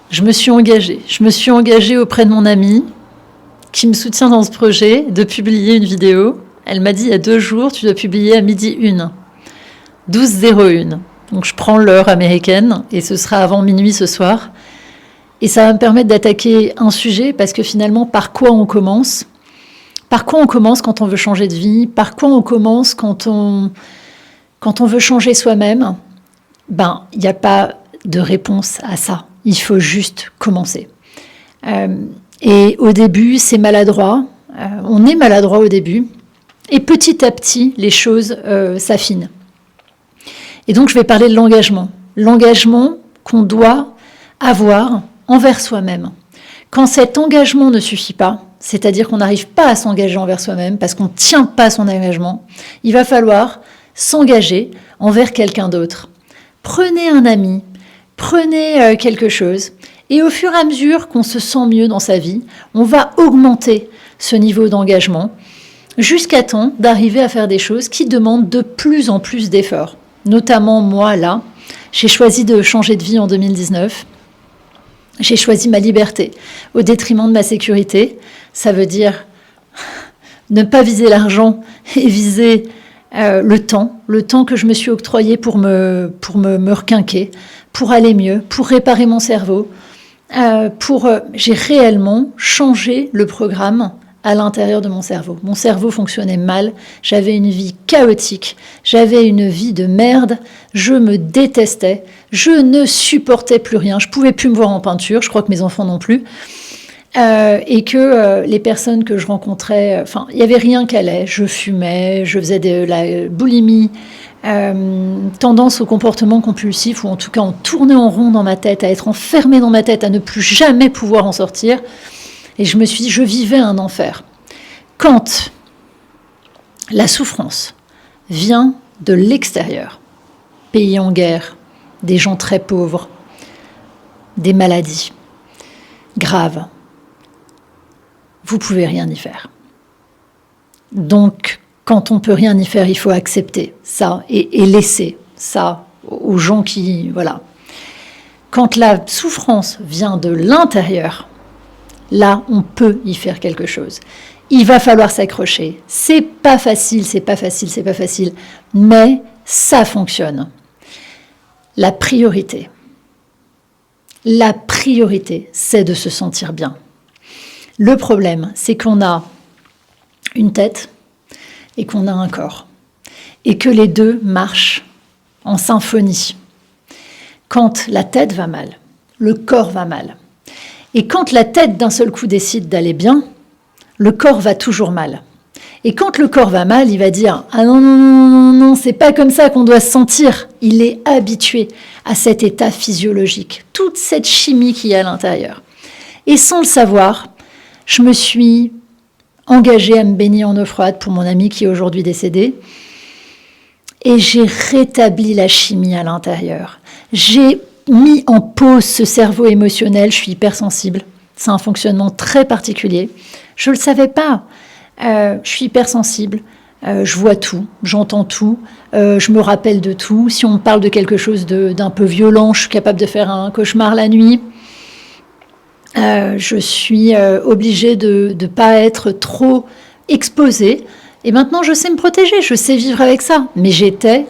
Je me suis engagée. Je me suis engagée auprès de mon amie qui me soutient dans ce projet de publier une vidéo. Elle m'a dit il y a 2 jours, tu dois publier à 12h01. 12h01. Donc je prends l'heure américaine et ce sera avant minuit ce soir. Et ça va me permettre d'attaquer un sujet parce que finalement, par quoi on commence ? Par quoi on commence quand on veut changer de vie ? Par quoi on commence quand on veut changer soi-même ? Il n'y a pas de réponse à ça. Il faut juste commencer. Et au début, c'est maladroit. On est maladroit au début. Et petit à petit, les choses s'affinent. Et donc, je vais parler de l'engagement. L'engagement qu'on doit avoir envers soi-même. Quand cet engagement ne suffit pas, c'est-à-dire qu'on n'arrive pas à s'engager envers soi-même parce qu'on ne tient pas son engagement, il va falloir s'engager envers quelqu'un d'autre. Prenez un ami, prenez quelque chose, et au fur et à mesure qu'on se sent mieux dans sa vie, on va augmenter ce niveau d'engagement jusqu'à temps d'arriver à faire des choses qui demandent de plus en plus d'efforts. Notamment moi, là, j'ai choisi de changer de vie en 2019. J'ai choisi ma liberté au détriment de ma sécurité. Ça veut dire ne pas viser l'argent et viser le temps que je me suis octroyé pour me requinquer, pour aller mieux, pour réparer mon cerveau. J'ai réellement changé le programme à l'intérieur de mon cerveau. Mon cerveau fonctionnait mal, j'avais une vie chaotique, j'avais une vie de merde, je me détestais, je ne supportais plus rien, je pouvais plus me voir en peinture, je crois que mes enfants non plus, et que les personnes que je rencontrais, il n'y avait rien qui allait, je fumais, je faisais de la boulimie, tendance au comportement compulsif, ou en tout cas on tournait en rond dans ma tête, à être enfermée dans ma tête, à ne plus jamais pouvoir en sortir. Et je me suis dit, je vivais un enfer. Quand la souffrance vient de l'extérieur, pays en guerre, des gens très pauvres, des maladies graves, vous ne pouvez rien y faire. Donc, quand on ne peut rien y faire, il faut accepter ça et laisser ça aux gens qui... Voilà. Quand la souffrance vient de l'intérieur, là, on peut y faire quelque chose. Il va falloir s'accrocher. C'est pas facile, mais ça fonctionne. La priorité, c'est de se sentir bien. Le problème, c'est qu'on a une tête et qu'on a un corps, et que les deux marchent en symphonie. Quand la tête va mal, le corps va mal. Et quand la tête d'un seul coup décide d'aller bien, le corps va toujours mal. Et quand le corps va mal, il va dire « Ah non, c'est pas comme ça qu'on doit se sentir ». Il est habitué à cet état physiologique, toute cette chimie qu'il y a à l'intérieur. Et sans le savoir, je me suis engagée à me baigner en eau froide pour mon ami qui est aujourd'hui décédé. Et j'ai rétabli la chimie à l'intérieur. J'ai mis en pause ce cerveau émotionnel, je suis hypersensible. C'est un fonctionnement très particulier. Je ne le savais pas. Je suis hypersensible. Je vois tout, j'entends tout, je me rappelle de tout. Si on me parle de quelque chose d'un peu violent, je suis capable de faire un cauchemar la nuit. Je suis obligée de ne pas être trop exposée. Et maintenant, je sais me protéger, je sais vivre avec ça. Mais j'avais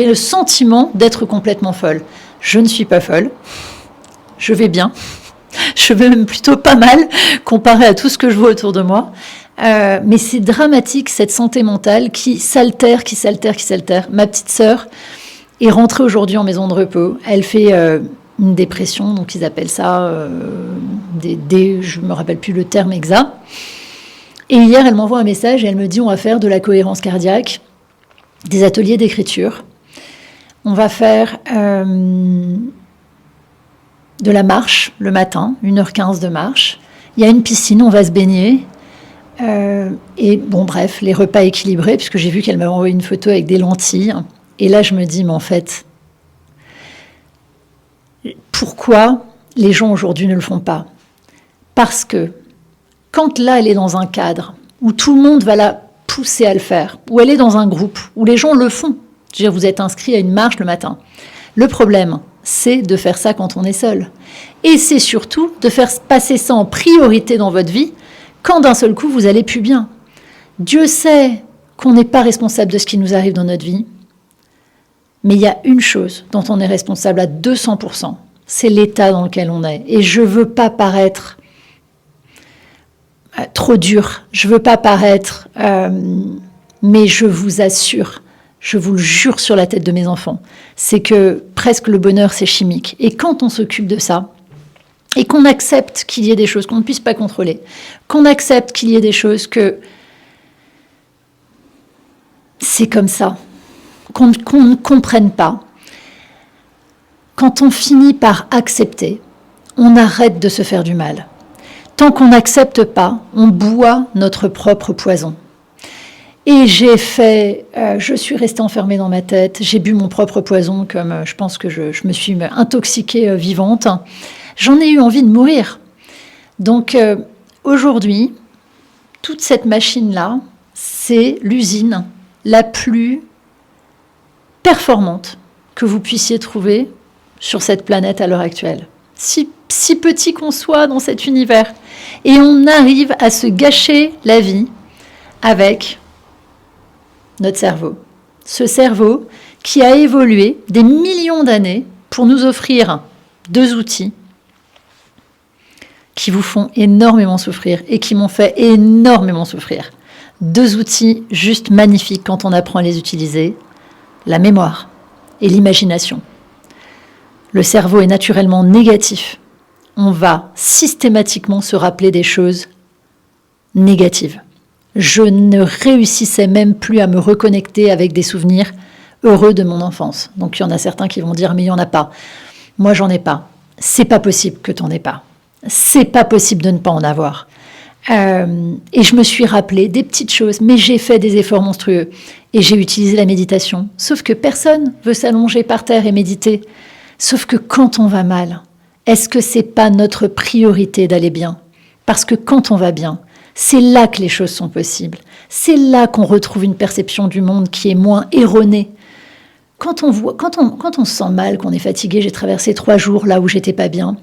le sentiment d'être complètement folle. Je ne suis pas folle, je vais bien, je vais même plutôt pas mal comparé à tout ce que je vois autour de moi. Mais c'est dramatique, cette santé mentale qui s'altère. Ma petite sœur est rentrée aujourd'hui en maison de repos. Elle fait une dépression, donc ils appellent ça je ne me rappelle plus le terme exact. Et hier, elle m'envoie un message et elle me dit on va faire de la cohérence cardiaque, des ateliers d'écriture. On va faire de la marche le matin, 1h15 de marche. Il y a une piscine, on va se baigner. Et bon, bref, les repas équilibrés, puisque j'ai vu qu'elle m'avait envoyé une photo avec des lentilles. Et là, je me dis, mais en fait, pourquoi les gens aujourd'hui ne le font pas ? Parce que quand là, elle est dans un cadre où tout le monde va la pousser à le faire, où elle est dans un groupe, où les gens le font, je veux dire, vous êtes inscrit à une marche le matin. Le problème, c'est de faire ça quand on est seul. Et c'est surtout de faire passer ça en priorité dans votre vie quand d'un seul coup vous allez plus bien. Dieu sait qu'on n'est pas responsable de ce qui nous arrive dans notre vie, mais il y a une chose dont on est responsable à 200%, c'est l'état dans lequel on est. Et je veux pas paraître trop dur, je veux pas paraître, mais je vous assure, je vous le jure sur la tête de mes enfants, c'est que presque le bonheur c'est chimique. Et quand on s'occupe de ça, et qu'on accepte qu'il y ait des choses qu'on ne puisse pas contrôler, qu'on accepte qu'il y ait des choses que c'est comme ça, qu'on ne comprenne pas, quand on finit par accepter, on arrête de se faire du mal. Tant qu'on n'accepte pas, on boit notre propre poison. Et je suis restée enfermée dans ma tête, j'ai bu mon propre poison, comme je pense que je me suis intoxiquée vivante. J'en ai eu envie de mourir. Donc aujourd'hui, toute cette machine-là, c'est l'usine la plus performante que vous puissiez trouver sur cette planète à l'heure actuelle. Si petit qu'on soit dans cet univers. Et on arrive à se gâcher la vie avec notre cerveau. Ce cerveau qui a évolué des millions d'années pour nous offrir 2 outils qui vous font énormément souffrir et qui m'ont fait énormément souffrir. 2 outils juste magnifiques quand on apprend à les utiliser, la mémoire et l'imagination. Le cerveau est naturellement négatif. On va systématiquement se rappeler des choses négatives. Je ne réussissais même plus à me reconnecter avec des souvenirs heureux de mon enfance. Donc il y en a certains qui vont dire mais il n'y en a pas. Moi j'en ai pas. C'est pas possible que tu n'en aies pas. C'est pas possible de ne pas en avoir. Et je me suis rappelé des petites choses, mais j'ai fait des efforts monstrueux et j'ai utilisé la méditation. Sauf que personne veut s'allonger par terre et méditer. Sauf que quand on va mal, est-ce que c'est pas notre priorité d'aller bien? Parce que quand on va bien, c'est là que les choses sont possibles. C'est là qu'on retrouve une perception du monde qui est moins erronée. Quand on se sent mal, qu'on est fatigué, j'ai traversé 3 jours là où j'étais pas bien.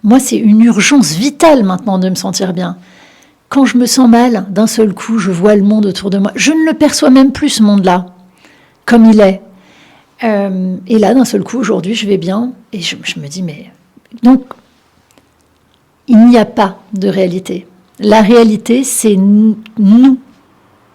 Moi, c'est une urgence vitale maintenant de me sentir bien. Quand je me sens mal, d'un seul coup, je vois le monde autour de moi. Je ne le perçois même plus, ce monde-là, comme il est. Et là, d'un seul coup, aujourd'hui, je vais bien. Et je me dis, mais... Donc, il n'y a pas de réalité. La réalité, c'est nous,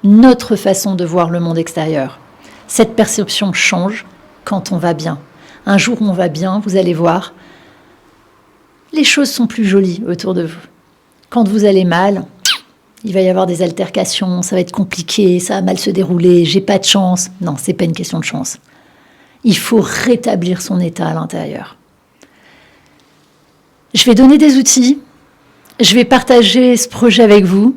notre façon de voir le monde extérieur. Cette perception change quand on va bien. Un jour où on va bien, vous allez voir, les choses sont plus jolies autour de vous. Quand vous allez mal, il va y avoir des altercations, ça va être compliqué, ça va mal se dérouler, j'ai pas de chance. Non, c'est pas une question de chance. Il faut rétablir son état à l'intérieur. Je vais donner des outils, je vais partager ce projet avec vous.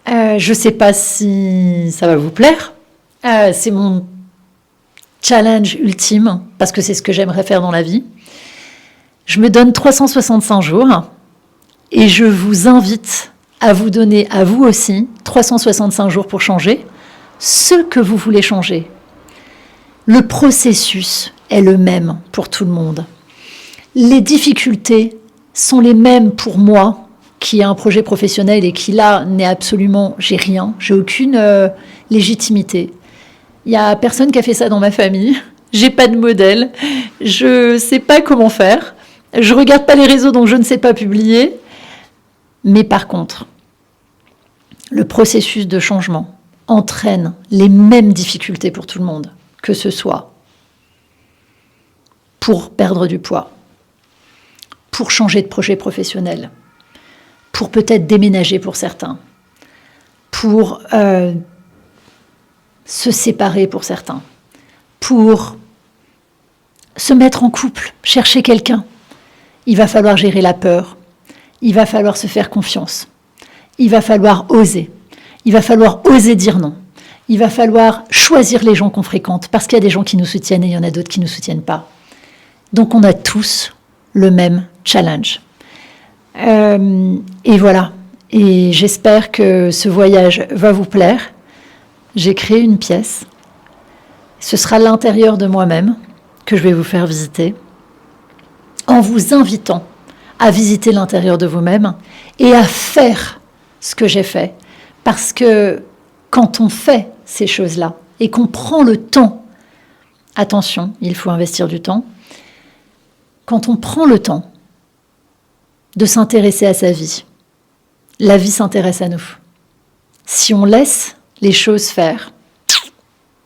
Je ne sais pas si ça va vous plaire. C'est mon challenge ultime, parce que c'est ce que j'aimerais faire dans la vie. Je me donne 365 jours et je vous invite à vous donner, à vous aussi, 365 jours pour changer ce que vous voulez changer. Le processus est le même pour tout le monde. Les difficultés sont les mêmes pour moi, qui a un projet professionnel et qui là n'est absolument, j'ai rien, j'ai aucune légitimité. Il n'y a personne qui a fait ça dans ma famille, j'ai pas de modèle, je sais pas comment faire, je regarde pas les réseaux donc je ne sais pas publier. Mais par contre, le processus de changement entraîne les mêmes difficultés pour tout le monde, que ce soit pour perdre du poids, pour changer de projet professionnel, pour peut-être déménager pour certains, pour se séparer pour certains, pour se mettre en couple, chercher quelqu'un. Il va falloir gérer la peur, il va falloir se faire confiance, il va falloir oser, il va falloir oser dire non, il va falloir choisir les gens qu'on fréquente, parce qu'il y a des gens qui nous soutiennent et il y en a d'autres qui ne nous soutiennent pas. Donc on a tous le même challenge. Et voilà, et j'espère que ce voyage va vous plaire. J'ai créé une pièce, ce sera l'intérieur de moi-même, que je vais vous faire visiter en vous invitant à visiter l'intérieur de vous-même et à faire ce que j'ai fait. Parce que quand on fait ces choses-là et qu'on prend le temps, attention, il faut investir du temps, quand on prend le temps de s'intéresser à sa vie, la vie s'intéresse à nous. Si on laisse les choses faire,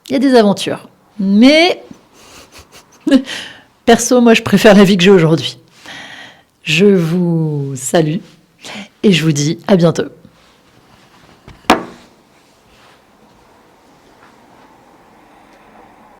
il y a des aventures. Mais perso, moi, je préfère la vie que j'ai aujourd'hui. Je vous salue et je vous dis à bientôt.